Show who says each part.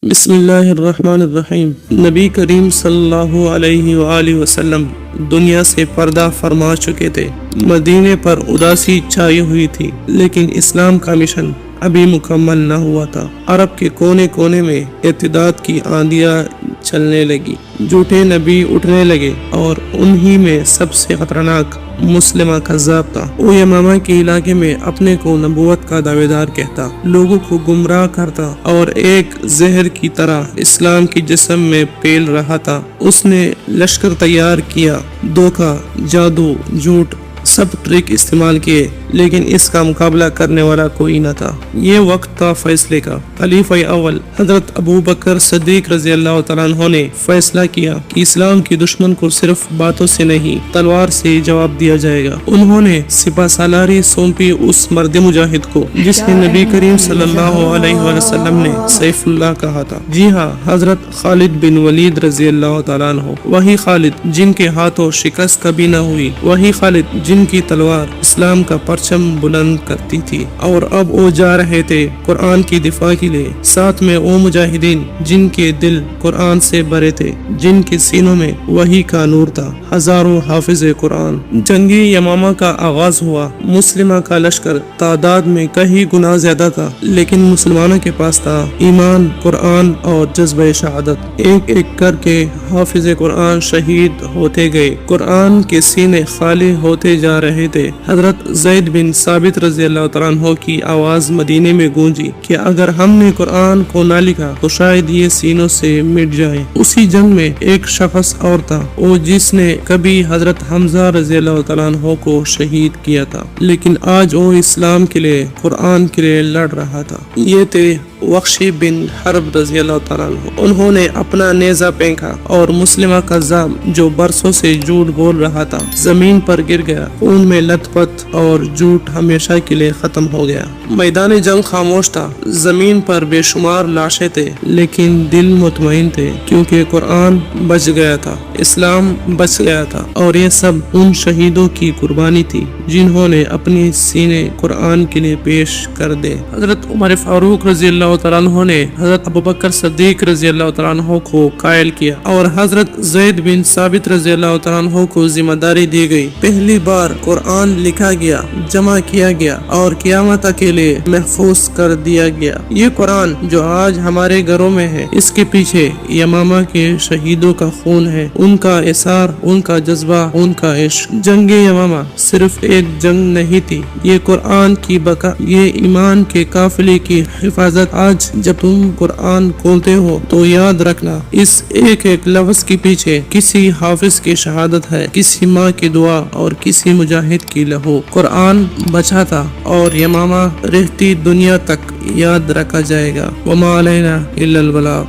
Speaker 1: بسم اللہ الرحمن الرحیم۔ نبی کریم صلی اللہ علیہ وآلہ وسلم دنیا سے پردہ فرما چکے تھے۔ مدینے پر اداسی چھائی ہوئی تھی، لیکن اسلام کا مشن ابھی مکمل نہ ہوا تھا۔ عرب کے کونے کونے میں ارتداد کی آندیاں چلنے لگی، جھوٹے نبی اٹھنے لگے، اور انہی میں سب سے خطرناک مسلمہ کذاب تھا۔ وہ یمامہ کے علاقے میں اپنے کو نبوت کا دعوے دار کہتا، لوگوں کو گمراہ کرتا اور ایک زہر کی طرح اسلام کی جسم میں پھیل رہا تھا۔ اس نے لشکر تیار کیا، دھوکہ، جادو، جھوٹ، سب ٹرک استعمال کیے، لیکن اس کا مقابلہ کرنے والا کوئی نہ تھا۔ یہ وقت تھا فیصلے کا۔ خلیفہ اول حضرت ابو بکر صدیق رضی اللہ تعالیٰ عنہ نے فیصلہ کیا کہ اسلام کی دشمن کو صرف باتوں سے نہیں، تلوار سے جواب دیا جائے گا۔ انہوں نے سپہ سالاری سونپی اس مرد مجاہد کو جس نے نبی کریم صلی اللہ علیہ وسلم نے سیف اللہ کہا تھا۔ جی ہاں، حضرت خالد بن ولید رضی اللہ تعالیٰ عنہ، وہی خالد جن کے ہاتھوں شکست کبھی نہ ہوئی، وہی خالد جن کی تلوار اسلام کا پرچم بلند کرتی تھی، اور اب وہ جا رہے تھے قرآن کی دفاع کے لیے۔ ساتھ میں وہ مجاہدین جن کے دل قرآن سے بھرے تھے، جن کے سینوں میں وحی کا نور تھا، ہزاروں حافظ قرآن۔ جنگی یمامہ کا آغاز ہوا۔ مسلمہ کا لشکر تعداد میں کہیں گنا زیادہ تھا، لیکن مسلمانوں کے پاس تھا ایمان، قرآن اور جذبہ شہادت۔ ایک ایک کر کے حافظ قرآن شہید ہوتے گئے، قرآن کے سینے خالی ہوتے جا رہے تھے۔ حضرت زید بن ثابت رضی اللہ تعالیٰ عنہ کی آواز مدینے میں گونجی کہ اگر ہم نے قرآن کو نہ لکھا تو شاید یہ سینوں سے مٹ جائے۔ اسی جنگ میں ایک شخص اور تھا، وہ جس نے کبھی حضرت حمزہ رضی اللہ تعالیٰ عنہ کو شہید کیا تھا، لیکن آج وہ اسلام کے لیے، قرآن کے لیے لڑ رہا تھا۔ یہ تھے وخشی بن حرب رضی اللہ تعالیٰ عنہ۔ انہوں نے اپنا نیزہ پھینکا اور مسلمہ کذاب جو برسوں سے جھوٹ بول رہا تھا زمین پر گر گیا۔ خون میں لت پت اور جھوٹ ہمیشہ کے لیے ختم ہو گیا۔ میدان جنگ خاموش تھا، زمین پر بے شمار لاشیں تھے، لیکن دل مطمئن تھے، کیونکہ قرآن بچ گیا تھا، اسلام بچ گیا تھا، اور یہ سب ان شہیدوں کی قربانی تھی جنہوں نے اپنی سینے قرآن کے لیے پیش کر دے۔ حضرت عمر فاروق رضی اللہ تعالیٰ عنہ نے حضرت ابوبکر صدیق رضی اللہ تعالیٰ عنہ کو قائل کیا، اور حضرت زید بن ثابت رضی اللہ تعالیٰ عنہ کو ذمہ داری دی گئی۔ پہلی بار قرآن لکھا گیا، جمع کیا گیا، اور قیامت کے لیے محفوظ کر دیا گیا۔ یہ قرآن جو آج ہمارے گھروں میں ہے، اس کے پیچھے یمامہ کے شہیدوں کا خون ہے، ان کا اثار، ان کا جذبہ، ان کا عشق۔ جنگ یمامہ صرف ایک جنگ نہیں تھی، یہ قرآن کی بقا، یہ ایمان کے قافلے کی حفاظت۔ آج جب تم قرآن کھولتے ہو تو یاد رکھنا، اس ایک ایک لفظ کے پیچھے کسی حافظ کی شہادت ہے، کسی ماں کی دعا اور کسی مجاہد کی لہو۔ قرآن بچا تھا اور یمامہ رہتی دنیا تک یاد رکھا جائے گا۔ وما علینا الا البلاغ۔